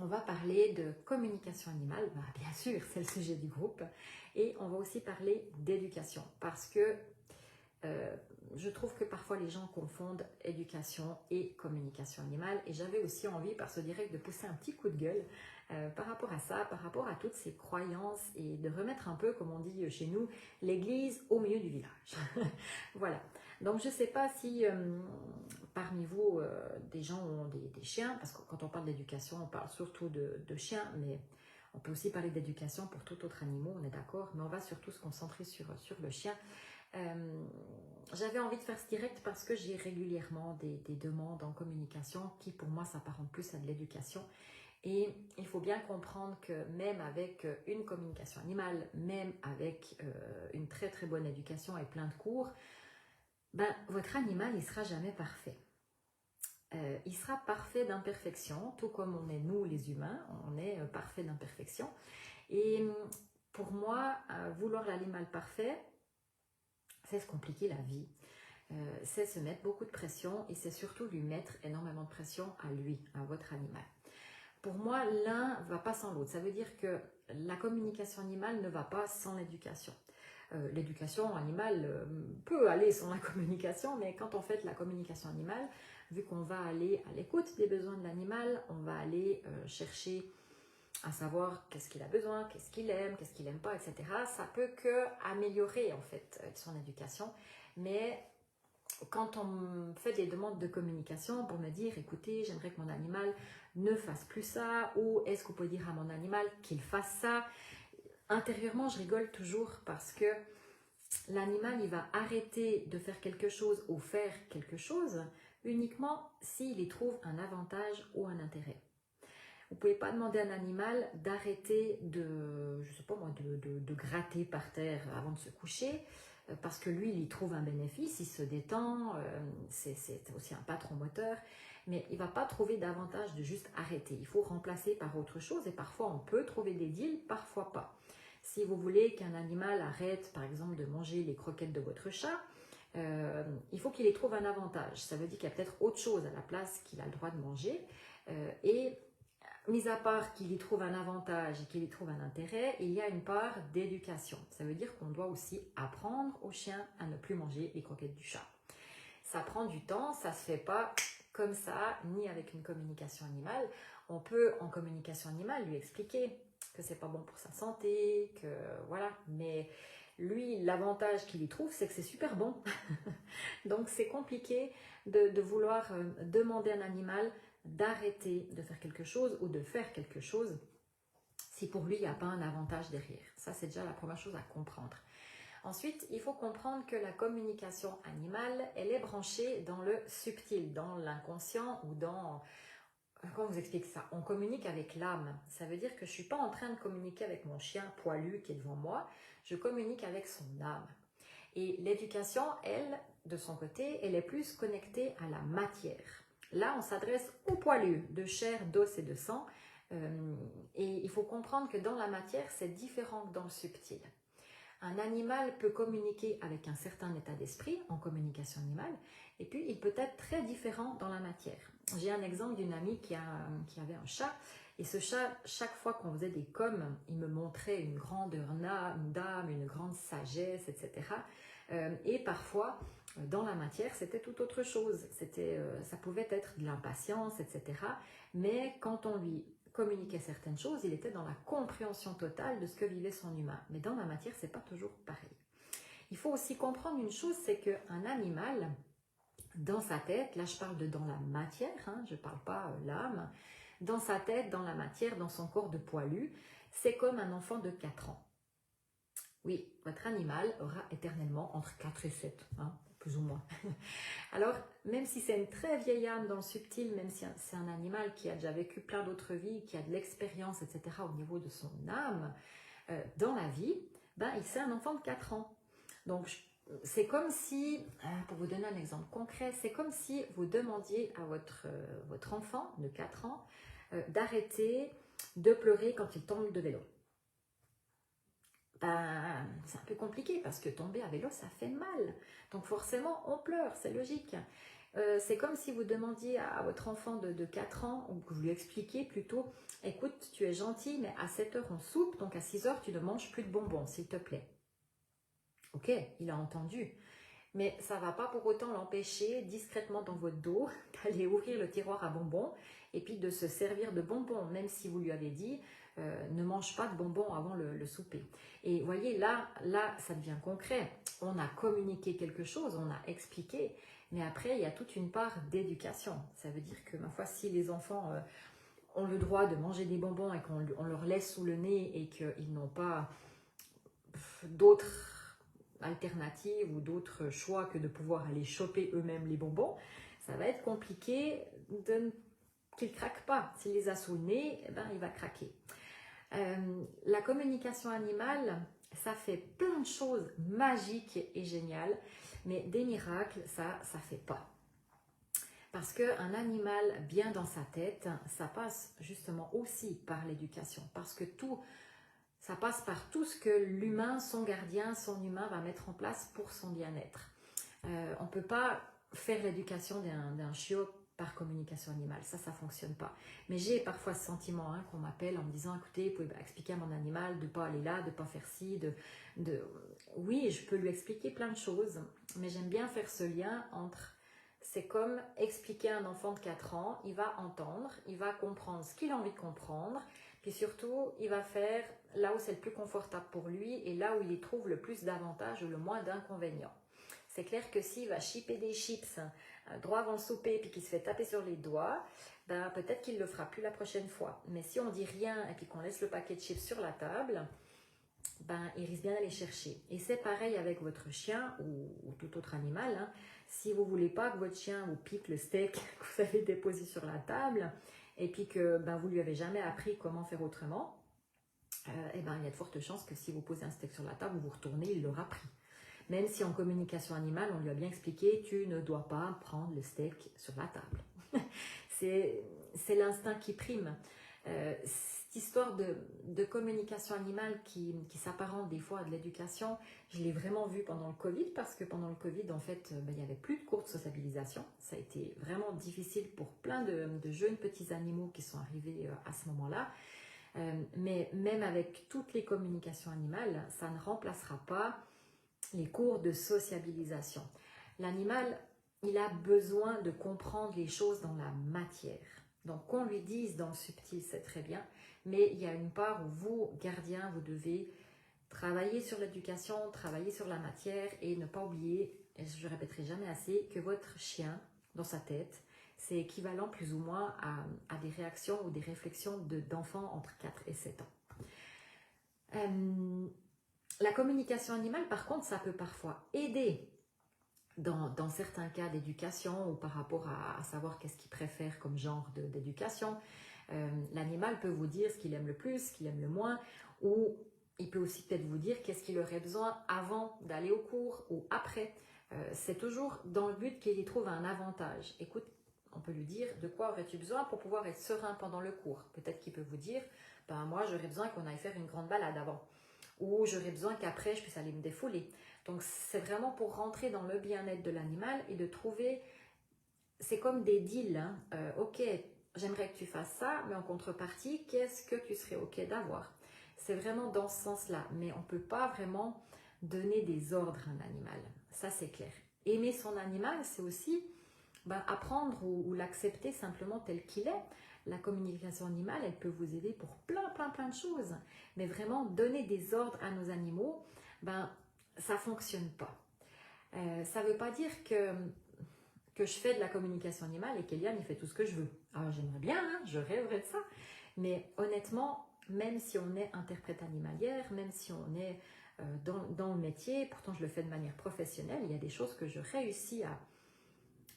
on va parler de communication animale, bah, bien sûr, c'est le sujet du groupe, et on va aussi parler d'éducation, parce que je trouve que parfois les gens confondent éducation et communication animale, et j'avais aussi envie par ce direct de pousser un petit coup de gueule par rapport à ça, par rapport à toutes ces croyances, et de remettre un peu, comme on dit chez nous, l'église au milieu du village. Voilà. Donc je ne sais pas si parmi vous, des gens ont des chiens, parce que quand on parle d'éducation, on parle surtout de chiens, mais on peut aussi parler d'éducation pour tout autre animal, on est d'accord, mais on va surtout se concentrer sur le chien. J'avais envie de faire ce direct parce que j'ai régulièrement des demandes en communication qui pour moi s'apparentent plus à de l'éducation, et il faut bien comprendre que même avec une communication animale, même avec une très très bonne éducation et plein de cours, ben, votre animal il sera jamais parfait. Il sera parfait d'imperfection, tout comme on est nous les humains, on est parfait d'imperfection. Et pour moi, vouloir l'animal parfait, c'est se compliquer la vie, c'est se mettre beaucoup de pression, et c'est surtout lui mettre énormément de pression à lui, à votre animal. Pour moi, l'un ne va pas sans l'autre. Ça veut dire que la communication animale ne va pas sans l'éducation. L'éducation animale peut aller sans la communication, mais quand on fait la communication animale, vu qu'on va aller à l'écoute des besoins de l'animal, on va aller chercher à savoir qu'est-ce qu'il a besoin, qu'est-ce qu'il aime, qu'est-ce qu'il n'aime pas, etc. Ça peut que améliorer en fait son éducation. Mais quand on me fait des demandes de communication pour me dire, écoutez, j'aimerais que mon animal ne fasse plus ça, ou est-ce que vous pouvez dire à mon animal qu'il fasse ça, intérieurement, je rigole toujours parce que l'animal, il va arrêter de faire quelque chose ou faire quelque chose uniquement s'il y trouve un avantage ou un intérêt. Vous ne pouvez pas demander à un animal d'arrêter de, je sais pas moi, de gratter par terre avant de se coucher, parce que lui, il y trouve un bénéfice, il se détend, c'est aussi un patron moteur, mais il ne va pas trouver d'avantage de juste arrêter. Il faut remplacer par autre chose, et parfois on peut trouver des deals, parfois pas. Si vous voulez qu'un animal arrête, par exemple, de manger les croquettes de votre chat, il faut qu'il y trouve un avantage. Ça veut dire qu'il y a peut-être autre chose à la place qu'il a le droit de manger, et mis à part qu'il y trouve un avantage et qu'il y trouve un intérêt, il y a une part d'éducation. Ça veut dire qu'on doit aussi apprendre au chien à ne plus manger les croquettes du chat. Ça prend du temps, ça ne se fait pas comme ça, ni avec une communication animale. On peut, en communication animale, lui expliquer que c'est pas bon pour sa santé, que voilà, mais lui, l'avantage qu'il y trouve, c'est que c'est super bon. Donc c'est compliqué de vouloir demander à un animal d'arrêter de faire quelque chose ou de faire quelque chose si pour lui il n'y a pas un avantage derrière. Ça, c'est déjà la première chose à comprendre. Ensuite, il faut comprendre que la communication animale, elle est branchée dans le subtil, dans l'inconscient, ou dans... Comment vous explique ça? On communique avec l'âme. Ça veut dire que je ne suis pas en train de communiquer avec mon chien poilu qui est devant moi, je communique avec son âme. Et l'éducation, elle, de son côté, elle est plus connectée à la matière. Là, on s'adresse aux poilus, de chair, d'os et de sang. Et il faut comprendre que dans la matière, c'est différent que dans le subtil. Un animal peut communiquer avec un certain état d'esprit en communication animale, et puis il peut être très différent dans la matière. J'ai un exemple d'une amie qui avait un chat, et ce chat, chaque fois qu'on faisait des coms, il me montrait une grandeur d'âme, une grande sagesse, etc. Et parfois, dans la matière, c'était tout autre chose. Ça pouvait être de l'impatience, etc. Mais quand on lui communiquait certaines choses, il était dans la compréhension totale de ce que vivait son humain. Mais dans la matière, c'est pas toujours pareil. Il faut aussi comprendre une chose, c'est qu'un animal, dans sa tête, là je parle de dans la matière, hein, je ne parle pas l'âme, dans sa tête, dans la matière, dans son corps de poilu, c'est comme un enfant de 4 ans. Oui, votre animal aura éternellement entre 4 et 7, hein, plus ou moins. Alors, même si c'est une très vieille âme dans le subtil, même si c'est un animal qui a déjà vécu plein d'autres vies, qui a de l'expérience, etc., au niveau de son âme, dans la vie, ben, c'est un enfant de 4 ans. Donc, c'est comme si, pour vous donner un exemple concret, c'est comme si vous demandiez à votre enfant de 4 ans d'arrêter de pleurer quand il tombe de vélo. Ben, c'est un peu compliqué parce que tomber à vélo, ça fait mal. Donc forcément, on pleure, c'est logique. C'est comme si vous demandiez à votre enfant de 4 ans, ou que vous lui expliquiez plutôt, écoute, tu es gentil, mais à 7 heures on soupe, donc à 6 heures tu ne manges plus de bonbons, s'il te plaît. Ok, il a entendu. Mais ça ne va pas pour autant l'empêcher, discrètement dans votre dos, d'aller ouvrir le tiroir à bonbons et puis de se servir de bonbons, même si vous lui avez dit ne mange pas de bonbons avant le souper. Et vous voyez, là, ça devient concret. On a communiqué quelque chose, on a expliqué, mais après, il y a toute une part d'éducation. Ça veut dire que, ma foi, si les enfants ont le droit de manger des bonbons et qu'on leur laisse sous le nez et qu'ils n'ont pas d'autres alternatives ou d'autres choix que de pouvoir aller choper eux-mêmes les bonbons, ça va être compliqué qu'il ne craque pas. S'il les a sous le nez, eh ben, il va craquer. La communication animale, ça fait plein de choses magiques et géniales, mais des miracles, ça ne fait pas. Parce qu'un animal bien dans sa tête, ça passe justement aussi par l'éducation. Parce que ça passe par tout ce que l'humain, son gardien, son humain va mettre en place pour son bien-être. On ne peut pas faire l'éducation d'un chiot par communication animale, ça ne fonctionne pas. Mais j'ai parfois ce sentiment qu'on m'appelle en me disant, écoutez, vous pouvez expliquer à mon animal de ne pas aller là, de ne pas faire ci, Oui, je peux lui expliquer plein de choses, mais j'aime bien faire ce lien entre... C'est comme expliquer à un enfant de 4 ans, il va entendre, il va comprendre ce qu'il a envie de comprendre, puis surtout, il va faire là où c'est le plus confortable pour lui et là où il y trouve le plus d'avantages ou le moins d'inconvénients. C'est clair que s'il va chipper des chips droit avant le souper puis qu'il se fait taper sur les doigts, ben, peut-être qu'il ne le fera plus la prochaine fois. Mais si on dit rien et puis qu'on laisse le paquet de chips sur la table, ben, il risque bien d'aller chercher. Et c'est pareil avec votre chien ou tout autre animal. Si vous ne voulez pas que votre chien vous pique le steak que vous avez déposé sur la table et puis que ben, vous ne lui avez jamais appris comment faire autrement, eh ben, il y a de fortes chances que si vous posez un steak sur la table, vous vous retournez, il l'aura pris. Même si en communication animale, on lui a bien expliqué, tu ne dois pas prendre le steak sur la table. C'est l'instinct qui prime. Cette histoire de communication animale qui s'apparente des fois à de l'éducation, je l'ai vraiment vue pendant le Covid, parce que pendant le Covid, en fait, il n'y avait plus de cours de sociabilisation. Ça a été vraiment difficile pour plein de jeunes petits animaux qui sont arrivés à ce moment-là. Mais même avec toutes les communications animales, ça ne remplacera pas les cours de sociabilisation. L'animal, il a besoin de comprendre les choses dans la matière. Donc, qu'on lui dise dans le subtil, c'est très bien, mais il y a une part où vous, gardien, vous devez travailler sur l'éducation, travailler sur la matière et ne pas oublier, et je ne répéterai jamais assez, que votre chien, dans sa tête, c'est équivalent plus ou moins à des réactions ou des réflexions d'enfants entre 4 et 7 ans. La communication animale, par contre, ça peut parfois aider dans certains cas d'éducation ou par rapport à savoir qu'est-ce qu'il préfère comme genre d'éducation. L'animal peut vous dire ce qu'il aime le plus, ce qu'il aime le moins, ou il peut aussi peut-être vous dire qu'est-ce qu'il aurait besoin avant d'aller au cours ou après. C'est toujours dans le but qu'il y trouve un avantage. Écoute, on peut lui dire de quoi aurais-tu besoin pour pouvoir être serein pendant le cours. Peut-être qu'il peut vous dire, ben moi j'aurais besoin qu'on aille faire une grande balade avant. Ou j'aurais besoin qu'après je puisse aller me défouler. Donc c'est vraiment pour rentrer dans le bien-être de l'animal et de trouver, c'est comme des deals, ok, j'aimerais que tu fasses ça, mais en contrepartie, qu'est-ce que tu serais ok d'avoir? C'est vraiment dans ce sens-là, mais on ne peut pas vraiment donner des ordres à un animal, ça c'est clair. Aimer son animal, c'est aussi apprendre ou l'accepter simplement tel qu'il est. La communication animale, elle peut vous aider pour plein de choses. Mais vraiment, donner des ordres à nos animaux, ça ne fonctionne pas. Ça ne veut pas dire que je fais de la communication animale et qu'Eliane, il fait tout ce que je veux. Alors, j'aimerais bien, je rêverais de ça. Mais honnêtement, même si on est interprète animalière, même si on est dans le métier, pourtant je le fais de manière professionnelle, il y a des choses que je réussis à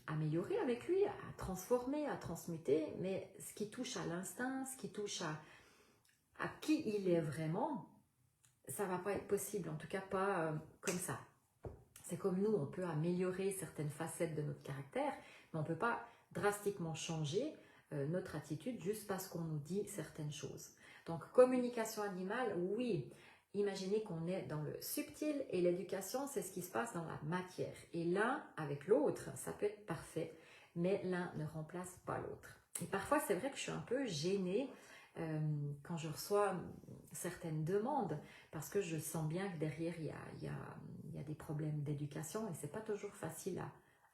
améliorer avec lui, à transformer, à transmuter, mais ce qui touche à l'instinct, ce qui touche à qui il est vraiment, ça ne va pas être possible, en tout cas pas comme ça. C'est comme nous, on peut améliorer certaines facettes de notre caractère, mais on ne peut pas drastiquement changer notre attitude juste parce qu'on nous dit certaines choses. Donc, communication animale, oui. Imaginez qu'on est dans le subtil et l'éducation, c'est ce qui se passe dans la matière. Et l'un avec l'autre, ça peut être parfait. mais l'un ne remplace pas l'autre. Et parfois, c'est vrai que je suis un peu gênée quand je reçois certaines demandes, parce que je sens bien que derrière, il y a des problèmes d'éducation et c'est pas toujours facile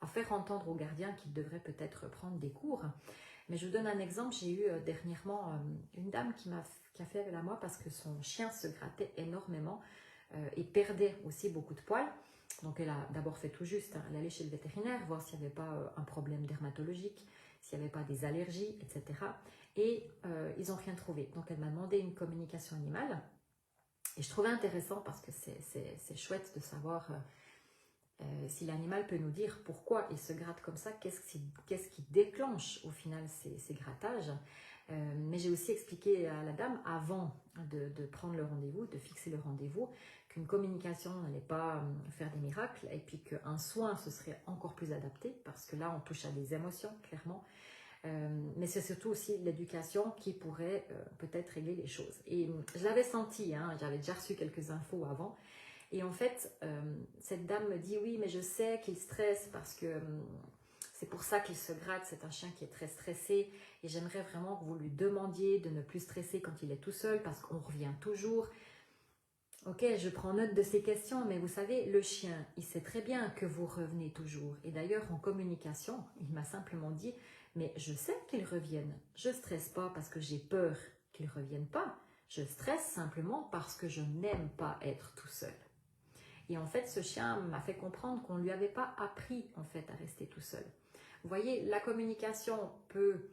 à faire entendre aux gardiens qu'ils devraient peut-être prendre des cours. Mais je vous donne un exemple, j'ai eu dernièrement une dame qui a fait appel à moi parce que son chien se grattait énormément et perdait aussi beaucoup de poils. Donc elle a d'abord fait tout juste, hein. Elle allait chez le vétérinaire voir s'il n'y avait pas un problème dermatologique, s'il n'y avait pas des allergies, etc. Et ils n'ont rien trouvé. Donc elle m'a demandé une communication animale. Et je trouvais intéressant parce que c'est chouette de savoir si l'animal peut nous dire pourquoi il se gratte comme ça, qu'est-ce qui déclenche au final ces grattages. Mais j'ai aussi expliqué à la dame avant de prendre le rendez-vous, de fixer le rendez-vous, qu'une communication n'allait pas faire des miracles et puis qu'un soin ce serait encore plus adapté parce que là on touche à des émotions clairement. Mais c'est surtout aussi l'éducation qui pourrait peut-être régler les choses. Et je l'avais senti, hein, j'avais déjà reçu quelques infos avant. Et en fait, cette dame me dit, oui, mais je sais qu'il stresse parce que c'est pour ça qu'il se gratte. C'est un chien qui est très stressé. Et j'aimerais vraiment que vous lui demandiez de ne plus stresser quand il est tout seul parce qu'on revient toujours. Ok, je prends note de ces questions, mais vous savez, le chien, il sait très bien que vous revenez toujours. Et d'ailleurs, en communication, il m'a simplement dit, mais je sais qu'ils reviennent. Je ne stresse pas parce que j'ai peur qu'ils ne reviennent pas. Je stresse simplement parce que je n'aime pas être tout seul. Et en fait, ce chien m'a fait comprendre qu'on ne lui avait pas appris en fait, à rester tout seul. Vous voyez, la communication peut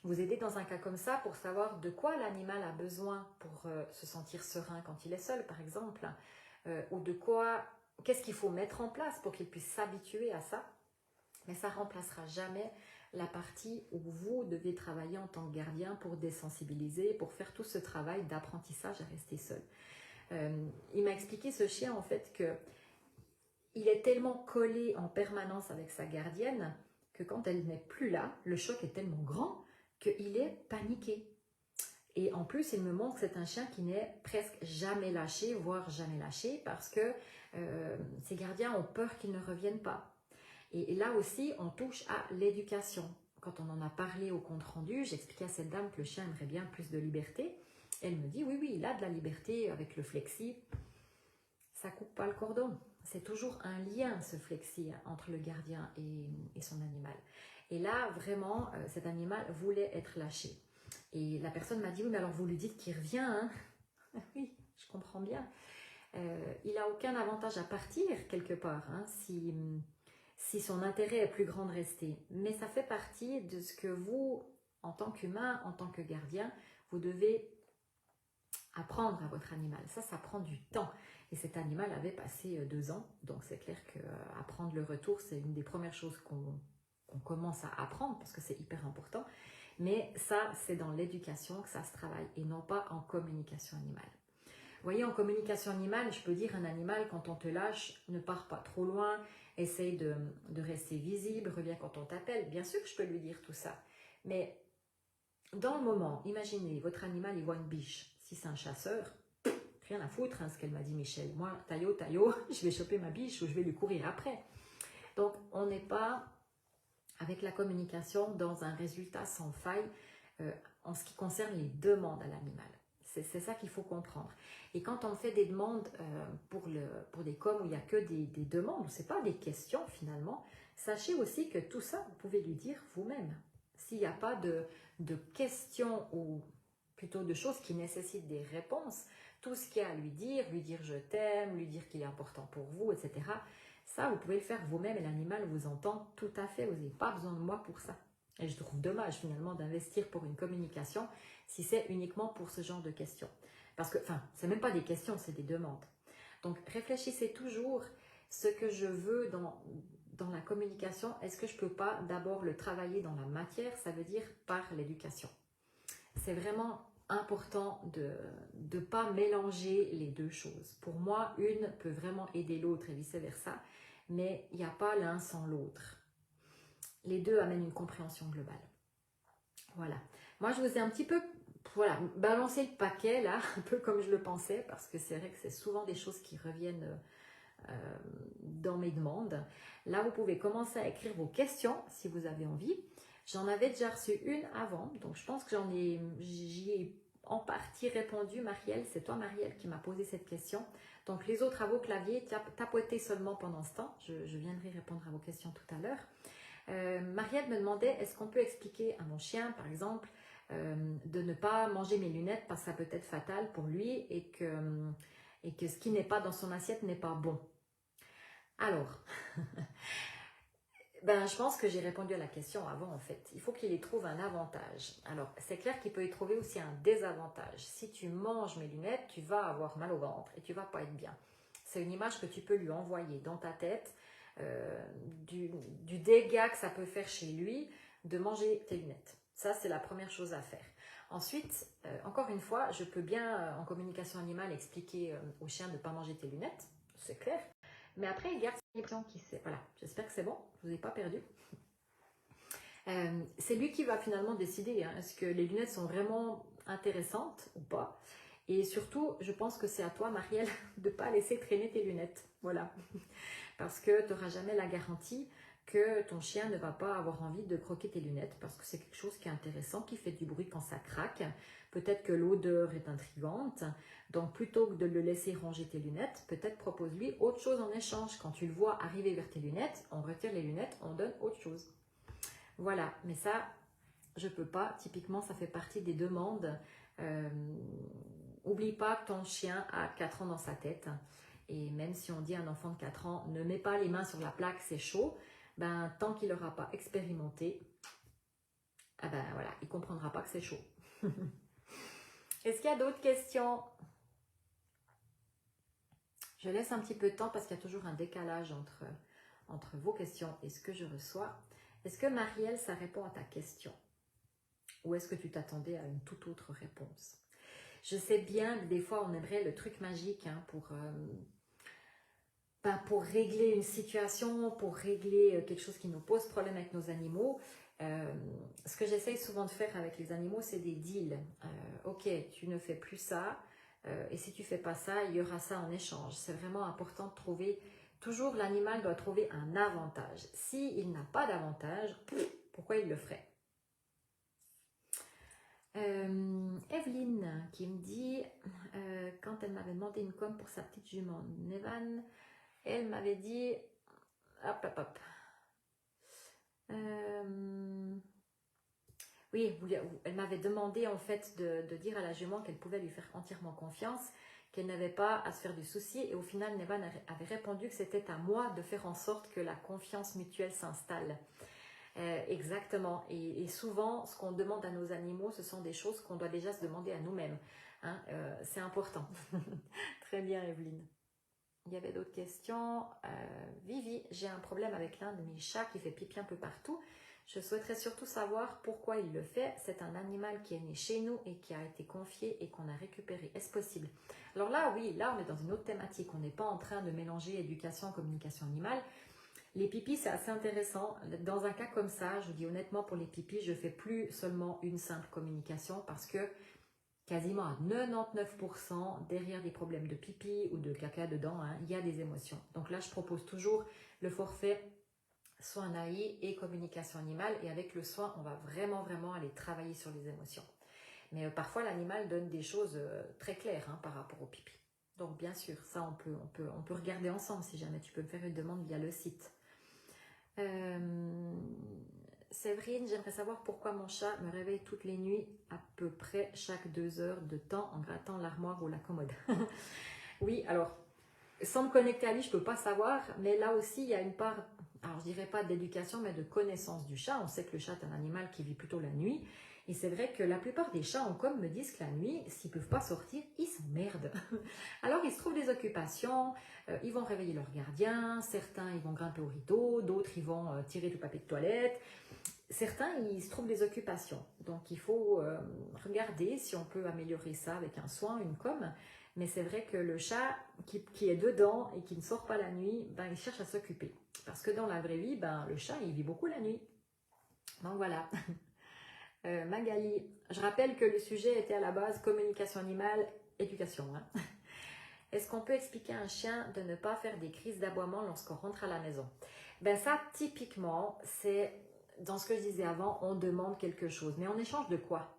vous aider dans un cas comme ça pour savoir de quoi l'animal a besoin pour se sentir serein quand il est seul, par exemple, ou de quoi, qu'est-ce qu'il faut mettre en place pour qu'il puisse s'habituer à ça. Mais ça ne remplacera jamais la partie où vous devez travailler en tant que gardien pour désensibiliser, pour faire tout ce travail d'apprentissage à rester seul. Il m'a expliqué, ce chien, en fait, que il est tellement collé en permanence avec sa gardienne que quand elle n'est plus là, le choc est tellement grand qu'il est paniqué. Et en plus, il me montre que c'est un chien qui n'est presque jamais lâché, voire jamais lâché, parce que ses gardiens ont peur qu'il ne revienne pas. Et là aussi, on touche à l'éducation. Quand on en a parlé au compte-rendu, j'expliquais à cette dame que le chien aimerait bien plus de liberté. Elle me dit, oui, oui, il a de la liberté avec le flexi. Ça coupe pas le cordon. C'est toujours un lien, ce flexi, entre le gardien et son animal. Et là, vraiment, cet animal voulait être lâché. Et la personne m'a dit, oui, mais alors vous lui dites qu'il revient, hein? Oui, je comprends bien. Il n'a aucun avantage à partir, quelque part, hein, si son intérêt est plus grand de rester. Mais ça fait partie de ce que vous, en tant qu'humain, en tant que gardien, vous devez apprendre à votre animal. Ça prend du temps. Et cet animal avait passé 2 ans, donc c'est clair qu'apprendre le retour, c'est une des premières choses qu'on commence à apprendre, parce que c'est hyper important. Mais ça, c'est dans l'éducation que ça se travaille, et non pas en communication animale. Vous voyez, en communication animale, je peux dire un animal, quand on te lâche, ne part pas trop loin, essaye de rester visible, reviens quand on t'appelle. Bien sûr que je peux lui dire tout ça. Mais dans le moment, imaginez, votre animal, il voit une biche. Si c'est un chasseur, rien à foutre, hein, ce qu'elle m'a dit Michel. Moi, taillot, je vais choper ma biche ou je vais lui courir après. Donc, on n'est pas, avec la communication, dans un résultat sans faille en ce qui concerne les demandes à l'animal. C'est ça qu'il faut comprendre. Et quand on fait des demandes pour des coms où il n'y a que des demandes, où ce n'est pas des questions finalement, sachez aussi que tout ça, vous pouvez lui dire vous-même. S'il n'y a pas de questions ou plutôt de choses qui nécessitent des réponses, tout ce qu'il y a à lui dire je t'aime, lui dire qu'il est important pour vous, etc. Ça, vous pouvez le faire vous-même et l'animal vous entend tout à fait. Vous n'avez pas besoin de moi pour ça. Et je trouve dommage finalement d'investir pour une communication si c'est uniquement pour ce genre de questions. Parce que, enfin, c'est même pas des questions, c'est des demandes. Donc, réfléchissez toujours ce que je veux dans la communication. Est-ce que je peux pas d'abord le travailler dans la matière? Ça veut dire par l'éducation. C'est vraiment important de ne pas mélanger les deux choses. Pour moi, une peut vraiment aider l'autre et vice-versa, mais il n'y a pas l'un sans l'autre. Les deux amènent une compréhension globale. Voilà. Moi, je vous ai un petit peu balancé le paquet, là, un peu comme je le pensais, parce que c'est vrai que c'est souvent des choses qui reviennent dans mes demandes. Là, vous pouvez commencer à écrire vos questions si vous avez envie. J'en avais déjà reçu une avant, donc je pense que j'y ai en partie répondu. Marielle, c'est toi Marielle qui m'a posé cette question. Donc les autres à vos claviers, tapotez seulement pendant ce temps. Je viendrai répondre à vos questions tout à l'heure. Marielle me demandait, est-ce qu'on peut expliquer à mon chien, par exemple, de ne pas manger mes lunettes parce que ça peut être fatal pour lui et que ce qui n'est pas dans son assiette n'est pas bon. Alors, je pense que j'ai répondu à la question avant en fait. Il faut qu'il y trouve un avantage. Alors, c'est clair qu'il peut y trouver aussi un désavantage. Si tu manges mes lunettes, tu vas avoir mal au ventre et tu vas pas être bien. C'est une image que tu peux lui envoyer dans ta tête du dégât que ça peut faire chez lui de manger tes lunettes. Ça, c'est la première chose à faire. Ensuite, encore une fois, je peux bien, en communication animale, expliquer au chien de ne pas manger tes lunettes. C'est clair. Mais après, il garde ses questions qui sait. Voilà, j'espère que c'est bon, je ne vous ai pas perdu. C'est lui qui va finalement décider, hein, est-ce que les lunettes sont vraiment intéressantes ou pas. Et surtout, je pense que c'est à toi, Marielle, de ne pas laisser traîner tes lunettes. Voilà. Parce que tu n'auras jamais la garantie que ton chien ne va pas avoir envie de croquer tes lunettes parce que c'est quelque chose qui est intéressant, qui fait du bruit quand ça craque. Peut-être que l'odeur est intrigante. Donc, plutôt que de le laisser ranger tes lunettes, peut-être propose-lui autre chose en échange. Quand tu le vois arriver vers tes lunettes, on retire les lunettes, on donne autre chose. Voilà, mais ça, je ne peux pas. Typiquement, ça fait partie des demandes. Oublie pas que ton chien a 4 ans dans sa tête. Et même si on dit à un enfant de 4 ans, ne mets pas les mains sur la plaque, c'est chaud, tant qu'il n'aura pas expérimenté, voilà, il ne comprendra pas que c'est chaud. Est-ce qu'il y a d'autres questions? Je laisse un petit peu de temps parce qu'il y a toujours un décalage entre vos questions et ce que je reçois. Est-ce que Marielle, ça répond à ta question? Ou est-ce que tu t'attendais à une toute autre réponse? Je sais bien que des fois, on aimerait le truc magique hein, pour régler une situation, pour régler quelque chose qui nous pose problème avec nos animaux. Ce que j'essaye souvent de faire avec les animaux, c'est des deals. Ok, tu ne fais plus ça, et si tu ne fais pas ça, il y aura ça en échange. C'est vraiment important de trouver, toujours l'animal doit trouver un avantage. S'il n'a pas d'avantage, pourquoi il le ferait? Evelyne qui me dit, quand elle m'avait demandé une com pour sa petite jument Nevan, elle m'avait dit, hop. Oui, elle m'avait demandé en fait de dire à la jument qu'elle pouvait lui faire entièrement confiance, qu'elle n'avait pas à se faire du souci. Et au final, Nevan avait répondu que c'était à moi de faire en sorte que la confiance mutuelle s'installe. Exactement. Et souvent, ce qu'on demande à nos animaux, ce sont des choses qu'on doit déjà se demander à nous-mêmes. Hein, c'est important. Très bien, Evelyne. Il y avait d'autres questions. Vivi, j'ai un problème avec l'un de mes chats qui fait pipi un peu partout. Je souhaiterais surtout savoir pourquoi il le fait. C'est un animal qui est né chez nous et qui a été confié et qu'on a récupéré. Est-ce possible? Alors là, oui, là, on est dans une autre thématique. On n'est pas en train de mélanger éducation et communication animale. Les pipis, c'est assez intéressant. Dans un cas comme ça, je vous dis honnêtement, pour les pipis, je ne fais plus seulement une simple communication parce que quasiment à 99% derrière des problèmes de pipi ou de caca dedans, hein, il y a des émotions. Donc là, je propose toujours le forfait soin AI et communication animale. Et avec le soin, on va vraiment aller travailler sur les émotions. Mais parfois, l'animal donne des choses très claires hein, par rapport au pipi. Donc bien sûr, ça, on peut regarder ensemble si jamais tu peux me faire une demande via le site. Séverine, j'aimerais savoir pourquoi mon chat me réveille toutes les nuits à peu près chaque 2 heures de temps en grattant l'armoire ou la commode. Oui, alors, sans me connecter à lui, je ne peux pas savoir, mais là aussi, il y a une part, alors je dirais pas d'éducation, mais de connaissance du chat. On sait que le chat est un animal qui vit plutôt la nuit. Et c'est vrai que la plupart des chats en com me disent que la nuit, s'ils ne peuvent pas sortir, ils s'emmerdent. Alors ils se trouvent des occupations, ils vont réveiller leur gardien, certains ils vont grimper au rideau, d'autres ils vont tirer du papier de toilette. Certains ils se trouvent des occupations. Donc il faut regarder si on peut améliorer ça avec un soin, une com. Mais c'est vrai que le chat qui est dedans et qui ne sort pas la nuit, il cherche à s'occuper. Parce que dans la vraie vie, le chat il vit beaucoup la nuit. Donc voilà. Magali, je rappelle que le sujet était à la base communication animale, éducation. Hein. Est-ce qu'on peut expliquer à un chien de ne pas faire des crises d'aboiement lorsqu'on rentre à la maison? Ben ça, typiquement, c'est dans ce que je disais avant, on demande quelque chose. Mais en échange de quoi?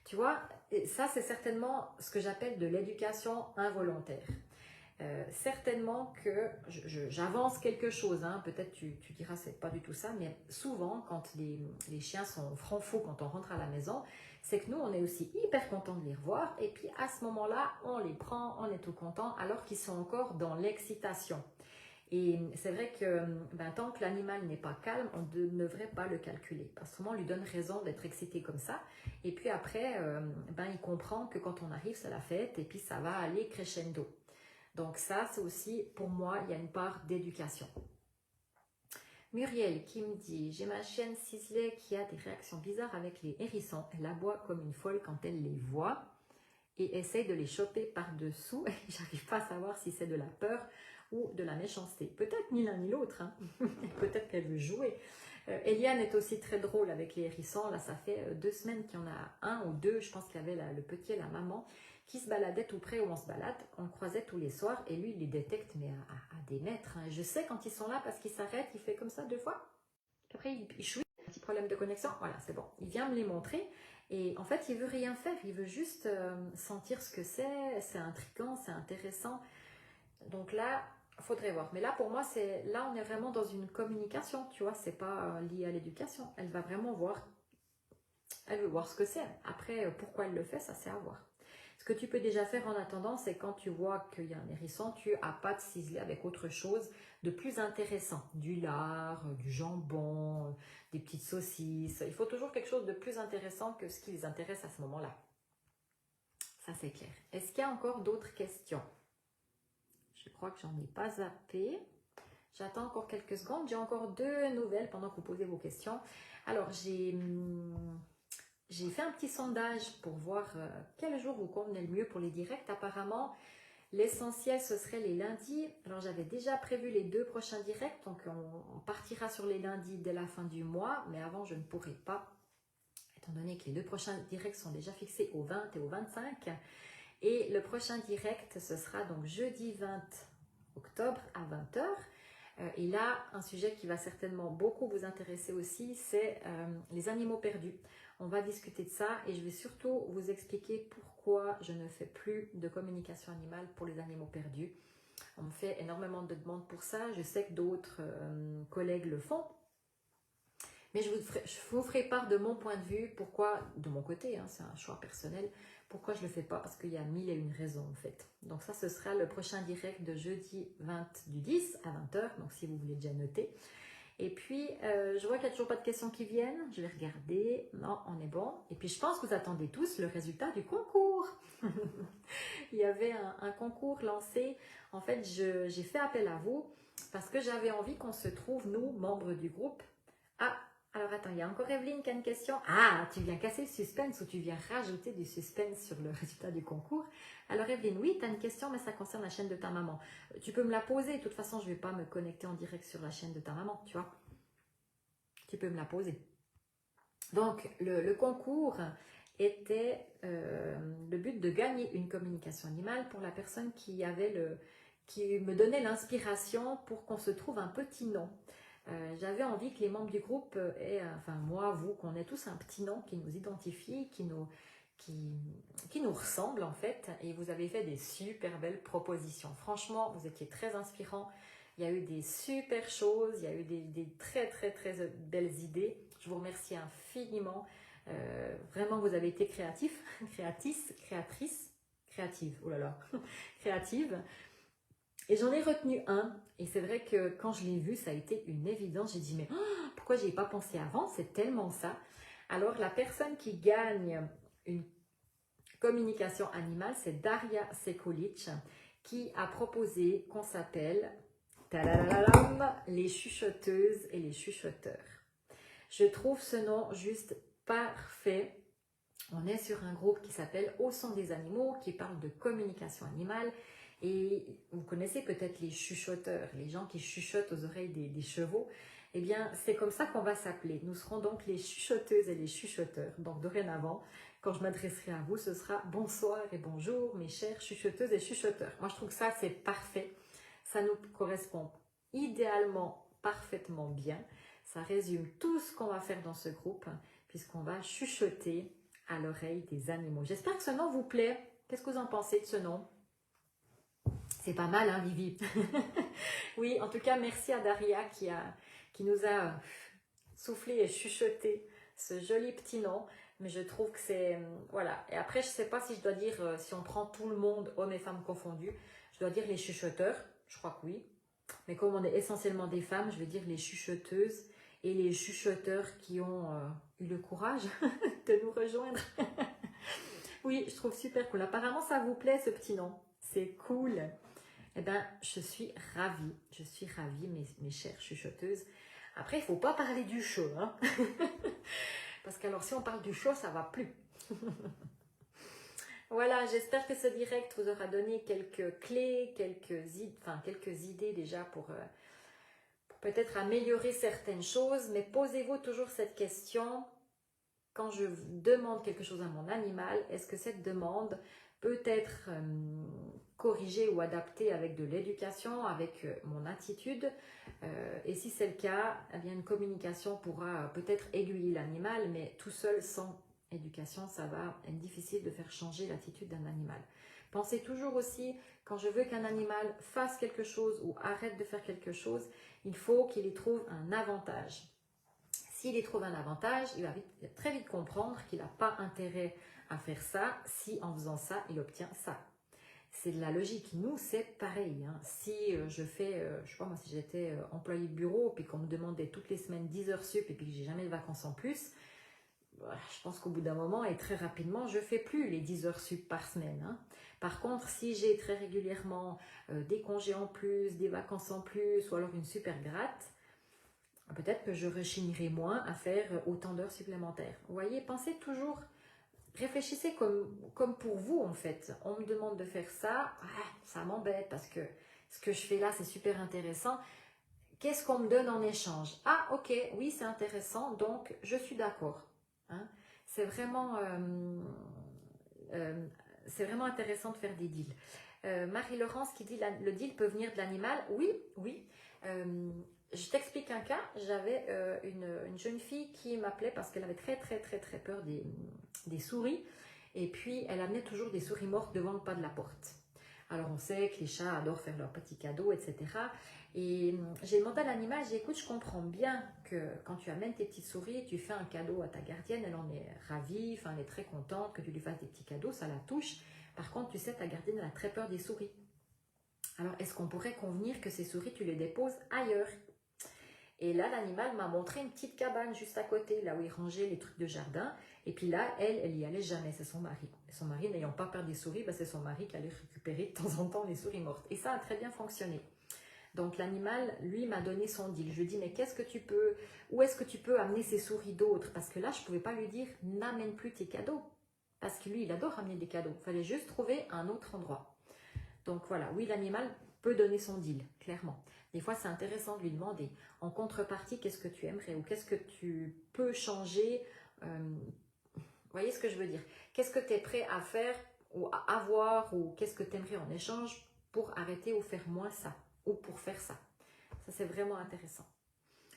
Tu vois, et ça c'est certainement ce que j'appelle de l'éducation involontaire. Certainement que j'avance quelque chose, hein. Peut-être tu diras c'est pas du tout ça, mais souvent quand les chiens sont francs fous quand on rentre à la maison, c'est que nous on est aussi hyper content de les revoir et puis à ce moment-là on les prend, on est tout content alors qu'ils sont encore dans l'excitation. Et c'est vrai que ben, tant que l'animal n'est pas calme, on ne devrait pas le calculer. Parce que souvent, on lui donne raison d'être excité comme ça. Et puis après, ben, il comprend que quand on arrive, c'est la fête et puis ça va aller crescendo. Donc ça, c'est aussi, pour moi, il y a une part d'éducation. Muriel qui me dit, j'ai ma chienne Sisley qui a des réactions bizarres avec les hérissons. Elle aboie comme une folle quand elle les voit et essaye de les choper par-dessous. J'arrive pas à savoir si c'est de la peur ou de la méchanceté. Peut-être ni l'un ni l'autre. Hein. Peut-être qu'elle veut jouer. Eliane est aussi très drôle avec les hérissons. Là, ça fait 2 semaines qu'il y en a un ou deux. Je pense qu'il y avait le petit et la maman qui se baladaient tout près où on se balade. On le croisait tous les soirs et lui, il les détecte mais à des mètres. Hein. Je sais quand ils sont là parce qu'il s'arrête, il fait comme ça 2 fois. Après, il chouille. Un petit problème de connexion. Voilà, c'est bon. Il vient me les montrer. Et en fait, il veut rien faire. Il veut juste sentir ce que c'est. C'est intriguant, c'est intéressant. Donc là, il faudrait voir. Mais là, pour moi, là, on est vraiment dans une communication, tu vois, c'est pas lié à l'éducation. Elle va vraiment voir, elle veut voir ce que c'est. Après, pourquoi elle le fait, ça c'est à voir. Ce que tu peux déjà faire en attendant, c'est quand tu vois qu'il y a un hérisson, tu appâtes ciselé avec autre chose de plus intéressant. Du lard, du jambon, des petites saucisses. Il faut toujours quelque chose de plus intéressant que ce qui les intéresse à ce moment-là. Ça, c'est clair. Est-ce qu'il y a encore d'autres questions? Je crois que j'en ai pas zappé. J'attends encore quelques secondes. J'ai encore 2 nouvelles pendant que vous posez vos questions. Alors, j'ai fait un petit sondage pour voir quel jour vous convenait le mieux pour les directs. Apparemment, l'essentiel, ce serait les lundis. Alors, j'avais déjà prévu les 2 prochains directs. Donc, on partira sur les lundis dès la fin du mois. Mais avant, je ne pourrai pas, étant donné que les 2 prochains directs sont déjà fixés au 20 et au 25. Et le prochain direct, ce sera donc jeudi 20 octobre à 20 h. Et là, un sujet qui va certainement beaucoup vous intéresser aussi, c'est les animaux perdus. On va discuter de ça et je vais surtout vous expliquer pourquoi je ne fais plus de communication animale pour les animaux perdus. On me fait énormément de demandes pour ça. Je sais que d'autres collègues le font. Mais je vous ferai part de mon point de vue, pourquoi, de mon côté, hein, c'est un choix personnel, pourquoi je ne le fais pas, parce qu'il y a 1001 raisons en fait. Donc ça, ce sera le prochain direct de jeudi 20 du 10 à 20 h, donc si vous voulez déjà noter. Et puis, je vois qu'il n'y a toujours pas de questions qui viennent, je vais regarder, non, on est bon. Et puis je pense que vous attendez tous le résultat du concours. Il y avait un concours lancé, en fait, j'ai fait appel à vous, parce que j'avais envie qu'on se trouve, nous, membres du groupe. Ah, alors attends, il y a encore Evelyne qui a une question. Ah, tu viens casser le suspense ou tu viens rajouter du suspense sur le résultat du concours. Alors Evelyne, oui, tu as une question, mais ça concerne la chaîne de ta maman. Tu peux me la poser, de toute façon, je ne vais pas me connecter en direct sur la chaîne de ta maman, tu vois. Tu peux me la poser. Donc, le concours était le but de gagner une communication animale pour la personne qui me donnait l'inspiration pour qu'on se trouve un petit nom. J'avais envie que les membres du groupe aient, enfin moi, vous, qu'on ait tous un petit nom qui nous identifie, qui nous ressemble en fait. Et vous avez fait des super belles propositions. Franchement, vous étiez très inspirants. Il y a eu des super choses, il y a eu des très très très belles idées. Je vous remercie infiniment. Vraiment, vous avez été créatifs, créatives, oh là là, créatives. Et j'en ai retenu un, et c'est vrai que quand je l'ai vu, ça a été une évidence. J'ai dit, mais pourquoi je n'y ai pas pensé avant? C'est tellement ça. Alors, la personne qui gagne une communication animale, c'est Daria Sekulic, qui a proposé qu'on s'appelle les chuchoteuses et les chuchoteurs. Je trouve ce nom juste parfait. On est sur un groupe qui s'appelle Au son des animaux, qui parle de communication animale. Et vous connaissez peut-être les chuchoteurs, les gens qui chuchotent aux oreilles des chevaux. Eh bien, c'est comme ça qu'on va s'appeler. Nous serons donc les chuchoteuses et les chuchoteurs. Donc, dorénavant, quand je m'adresserai à vous, ce sera bonsoir et bonjour mes chères chuchoteuses et chuchoteurs. Moi je trouve que ça c'est parfait, ça nous correspond idéalement parfaitement bien, ça résume tout ce qu'on va faire dans ce groupe puisqu'on va chuchoter à l'oreille des animaux. J'espère que ce nom vous plaît. Qu'est-ce que vous en pensez de ce nom? C'est pas mal, hein, Vivi? Oui, en tout cas, merci à Daria qui nous a soufflé et chuchoté ce joli petit nom. Mais je trouve que c'est... Voilà. Et après, je sais pas si je dois dire, si on prend tout le monde, hommes et femmes confondus, je dois dire les chuchoteurs. Je crois que oui. Mais comme on est essentiellement des femmes, je vais dire les chuchoteuses et les chuchoteurs qui ont eu le courage de nous rejoindre. Oui, je trouve super cool. Apparemment, ça vous plaît ce petit nom. C'est cool. Eh bien, je suis ravie, mes chères chuchoteuses. Après, il ne faut pas parler du chaud, hein. Parce qu'alors, si on parle du chaud, ça ne va plus. Voilà, j'espère que ce direct vous aura donné quelques clés, quelques idées déjà pour peut-être améliorer certaines choses. Mais posez-vous toujours cette question. Quand je demande quelque chose à mon animal, est-ce que cette demande peut être corrigée ou adaptée avec de l'éducation, avec mon attitude? Et si c'est le cas, eh bien, une communication pourra peut-être aiguiller l'animal, mais tout seul, sans éducation, ça va être difficile de faire changer l'attitude d'un animal. Pensez toujours aussi, quand je veux qu'un animal fasse quelque chose ou arrête de faire quelque chose, il faut qu'il y trouve un avantage. S'il y trouve un avantage, il va très vite comprendre qu'il n'a pas intérêt à faire ça si en faisant ça, il obtient ça. C'est de la logique. Nous, c'est pareil, hein. Si je fais, je sais pas moi, si j'étais employé de bureau puis qu'on me demandait toutes les semaines 10 heures sup et puis que j'ai jamais de vacances en plus, je pense qu'au bout d'un moment et très rapidement, je fais plus les 10 heures sup par semaine, hein. Par contre, si j'ai très régulièrement des congés en plus, des vacances en plus ou alors une super gratte, peut-être que je rechignerai moins à faire autant d'heures supplémentaires. Vous voyez, pensez toujours, réfléchissez comme pour vous en fait. On me demande de faire ça, ça m'embête parce que ce que je fais là c'est super intéressant. Qu'est-ce qu'on me donne en échange? Ah ok, oui c'est intéressant, donc je suis d'accord. Hein? C'est vraiment intéressant de faire des deals. Marie-Laurence qui dit le deal peut venir de l'animal. Oui, oui. Je t'explique un cas. J'avais une jeune fille qui m'appelait parce qu'elle avait très peur des souris. Et puis, elle amenait toujours des souris mortes devant le pas de la porte. Alors, on sait que les chats adorent faire leurs petits cadeaux, etc. Et j'ai demandé à l'animal, j'ai dit, écoute, je comprends bien que quand tu amènes tes petites souris, tu fais un cadeau à ta gardienne, elle en est ravie, enfin, elle est très contente que tu lui fasses des petits cadeaux, ça la touche. Par contre, tu sais, ta gardienne elle a très peur des souris. Alors, est-ce qu'on pourrait convenir que ces souris, tu les déposes ailleurs? Et là, l'animal m'a montré une petite cabane juste à côté, là où il rangeait les trucs de jardin. Et puis là, elle y allait jamais, c'est son mari. Et son mari, n'ayant pas peur des souris, c'est son mari qui allait récupérer de temps en temps les souris mortes. Et ça a très bien fonctionné. Donc l'animal, lui, m'a donné son deal. Je lui ai dit, mais où est-ce que tu peux amener ces souris d'autres? Parce que là, je ne pouvais pas lui dire, n'amène plus tes cadeaux. Parce que lui, il adore amener des cadeaux. Il fallait juste trouver un autre endroit. Donc voilà, oui, l'animal peut donner son deal, clairement. Des fois, c'est intéressant de lui demander, en contrepartie, qu'est-ce que tu aimerais ou qu'est-ce que tu peux changer? Vous voyez ce que je veux dire? Qu'est-ce que tu es prêt à faire ou à avoir ou qu'est-ce que tu aimerais en échange pour arrêter ou faire moins ça ou pour faire ça? Ça, c'est vraiment intéressant.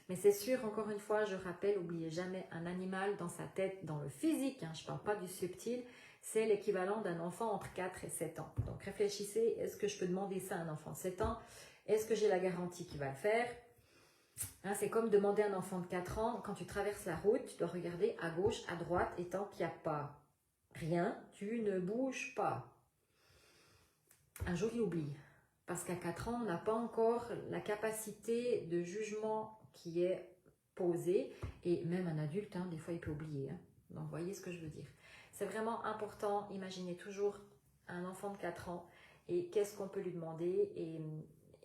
Mais c'est sûr, encore une fois, je rappelle, n'oubliez jamais, un animal dans sa tête, dans le physique, hein, je ne parle pas du subtil, c'est l'équivalent d'un enfant entre 4 et 7 ans. Donc réfléchissez, est-ce que je peux demander ça à un enfant de 7 ans? Est-ce que j'ai la garantie qu'il va le faire? Hein, c'est comme demander à un enfant de 4 ans, quand tu traverses la route, tu dois regarder à gauche, à droite, et tant qu'il n'y a pas rien, tu ne bouges pas. Un jour, il oublie. Parce qu'à 4 ans, on n'a pas encore la capacité de jugement qui est posée. Et même un adulte, hein, des fois, il peut oublier. Hein. Donc, vous voyez ce que je veux dire. C'est vraiment important. Imaginez toujours un enfant de 4 ans et qu'est-ce qu'on peut lui demander.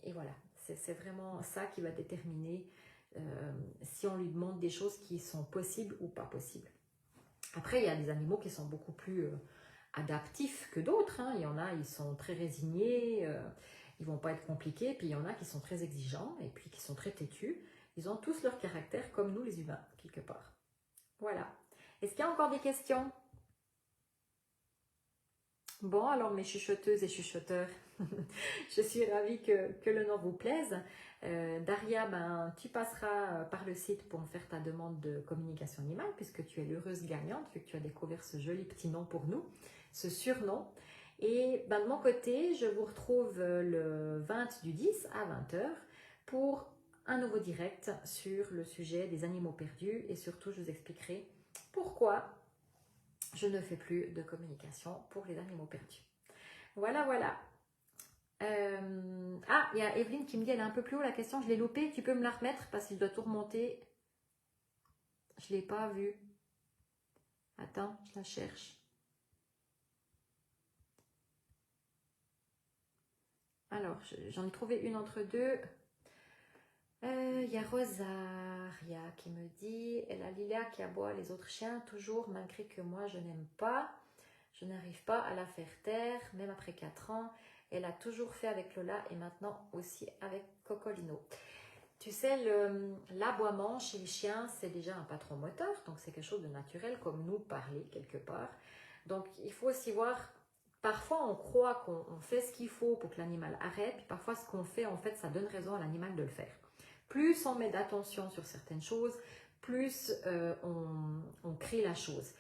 Et voilà, c'est vraiment ça qui va déterminer si on lui demande des choses qui sont possibles ou pas possibles. Après, il y a des animaux qui sont beaucoup plus adaptifs que d'autres. Hein. Il y en a, ils sont très résignés, ils vont pas être compliqués. Puis il y en a qui sont très exigeants et puis qui sont très têtus. Ils ont tous leur caractère comme nous les humains, quelque part. Voilà. Est-ce qu'il y a encore des questions? Bon, alors mes chuchoteuses et chuchoteurs, je suis ravie que le nom vous plaise. Daria, ben, tu passeras par le site pour me faire ta demande de communication animale, puisque tu es l'heureuse gagnante, vu que tu as découvert ce joli petit nom pour nous, ce surnom. Et ben, de mon côté, je vous retrouve le 20 du 10 à 20 h pour un nouveau direct sur le sujet des animaux perdus. Et surtout, je vous expliquerai pourquoi je ne fais plus de communication pour les animaux perdus. Voilà, voilà. Ah, il y a Evelyne qui me dit, elle est un peu plus haut la question, je l'ai loupée, tu peux me la remettre parce qu'il doit tout remonter. Je ne l'ai pas vue. Attends, je la cherche. Alors, j'en ai trouvé une entre deux. Il y a Rosaria qui me dit, elle a Lilia qui aboie les autres chiens toujours malgré que moi je n'aime pas. Je n'arrive pas à la faire taire, même après 4 ans. Elle a toujours fait avec Lola et maintenant aussi avec Cocolino. Tu sais, l'aboiement chez les chiens, c'est déjà un patron moteur, donc c'est quelque chose de naturel, comme nous parler quelque part. Donc il faut aussi voir, parfois on croit qu'on fait ce qu'il faut pour que l'animal arrête, puis parfois ce qu'on fait, en fait, ça donne raison à l'animal de le faire. Plus on met d'attention sur certaines choses, plus on crée la chose.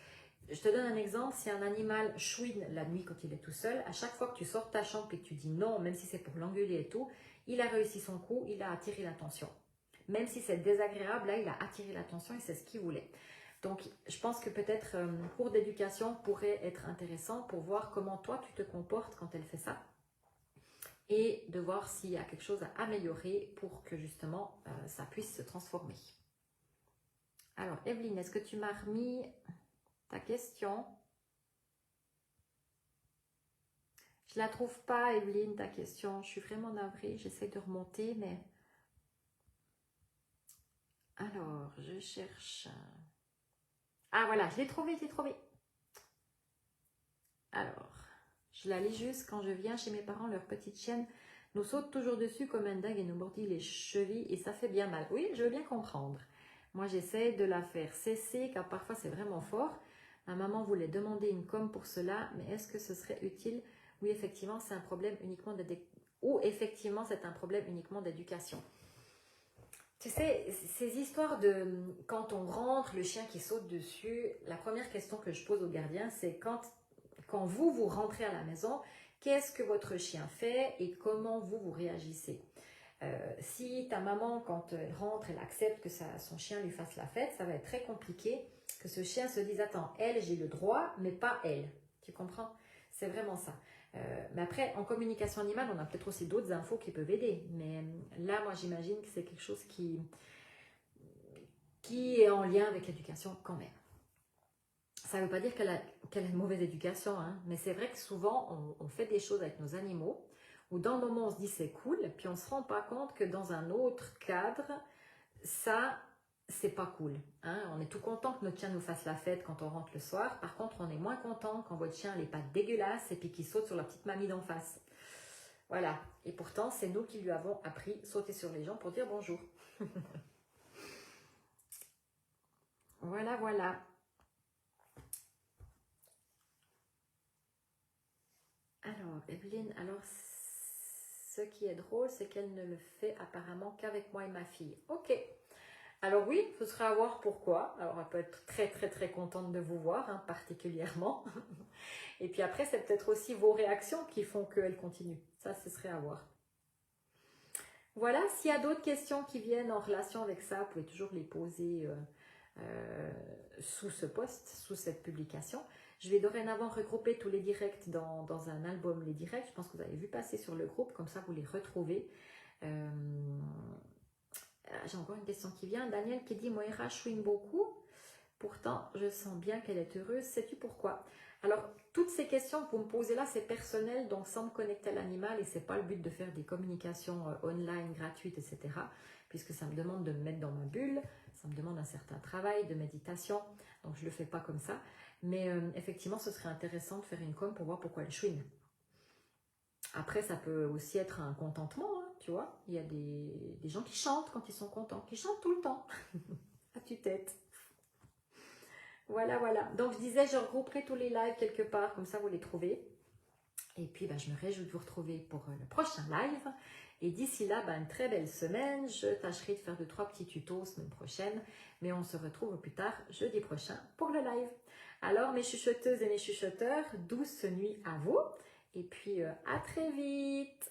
Je te donne un exemple, si un animal chouine la nuit quand il est tout seul, à chaque fois que tu sors de ta chambre et que tu dis non, même si c'est pour l'engueuler et tout, il a réussi son coup, il a attiré l'attention. Même si c'est désagréable, là, il a attiré l'attention et c'est ce qu'il voulait. Donc, je pense que peut-être un cours d'éducation pourrait être intéressant pour voir comment toi, tu te comportes quand elle fait ça et de voir s'il y a quelque chose à améliorer pour que justement, ça puisse se transformer. Alors, Evelyne, est-ce que tu m'as remis ta question? Je la trouve pas, Evelyne, ta question. Je suis vraiment navrée. J'essaie de remonter, mais... Alors, je cherche... Ah, voilà, je l'ai trouvé, je l'ai trouvé. Alors, je la lis juste. Quand je viens chez mes parents, leur petite chienne nous saute toujours dessus comme un dingue et nous mordit les chevilles et ça fait bien mal. Oui, je veux bien comprendre. Moi, j'essaie de la faire cesser car parfois c'est vraiment fort. Ma maman voulait demander une com pour cela, mais est-ce que ce serait utile? Oui, effectivement, c'est un problème uniquement d'éducation. Tu sais, ces histoires de quand on rentre, le chien qui saute dessus, la première question que je pose au gardien, c'est quand vous rentrez à la maison, qu'est-ce que votre chien fait et comment vous réagissez? Si ta maman, quand elle rentre, elle accepte que son chien lui fasse la fête, ça va être très compliqué que ce chien se dise, attends, elle, j'ai le droit, mais pas elle. Tu comprends? C'est vraiment ça. Mais après, en communication animale, on a peut-être aussi d'autres infos qui peuvent aider. Mais là, moi, j'imagine que c'est quelque chose qui est en lien avec l'éducation quand même. Ça ne veut pas dire qu'elle a une mauvaise éducation, hein, mais c'est vrai que souvent, on fait des choses avec nos animaux, où dans le moment, on se dit c'est cool, puis on ne se rend pas compte que dans un autre cadre, ça, c'est pas cool. Hein. On est tout content que notre chien nous fasse la fête quand on rentre le soir. Par contre, on est moins content quand votre chien n'est pas dégueulasse et puis qu'il saute sur la petite mamie d'en face. Voilà. Et pourtant, c'est nous qui lui avons appris sauter sur les gens pour dire bonjour. Voilà, voilà. Alors, Evelyne, ce qui est drôle, c'est qu'elle ne le fait apparemment qu'avec moi et ma fille. Ok. Alors oui, ce sera à voir pourquoi. Alors, elle peut être très, très, très contente de vous voir, hein, particulièrement. Et puis après, c'est peut-être aussi vos réactions qui font qu'elle continue. Ça, ce serait à voir. Voilà, s'il y a d'autres questions qui viennent en relation avec ça, vous pouvez toujours les poser sous ce post, sous cette publication. Je vais dorénavant regrouper tous les directs dans un album, les directs. Je pense que vous avez vu passer sur le groupe, comme ça vous les retrouvez. J'ai encore une question qui vient. Daniel qui dit « Moira chouine beaucoup, pourtant je sens bien qu'elle est heureuse. Sais-tu pourquoi ?» Alors, toutes ces questions que vous me posez là, c'est personnel, donc sans me connecter à l'animal, et ce n'est pas le but de faire des communications online gratuites, etc. Puisque ça me demande de me mettre dans ma bulle, ça me demande un certain travail de méditation, donc je ne le fais pas comme ça. Mais effectivement, ce serait intéressant de faire une com pour voir pourquoi elle chouine. Après, ça peut aussi être un contentement, hein, tu vois. Il y a des gens qui chantent quand ils sont contents, qui chantent tout le temps, à tue-tête. Voilà, voilà. Donc, je disais, je regrouperai tous les lives quelque part, comme ça, vous les trouvez. Et puis, je me réjouis de vous retrouver pour le prochain live. Et d'ici là, une très belle semaine. Je tâcherai de faire 2-3 petits tutos semaine prochaine. Mais on se retrouve au plus tard jeudi prochain pour le live. Alors, mes chuchoteuses et mes chuchoteurs, douce nuit à vous. Et puis, à très vite.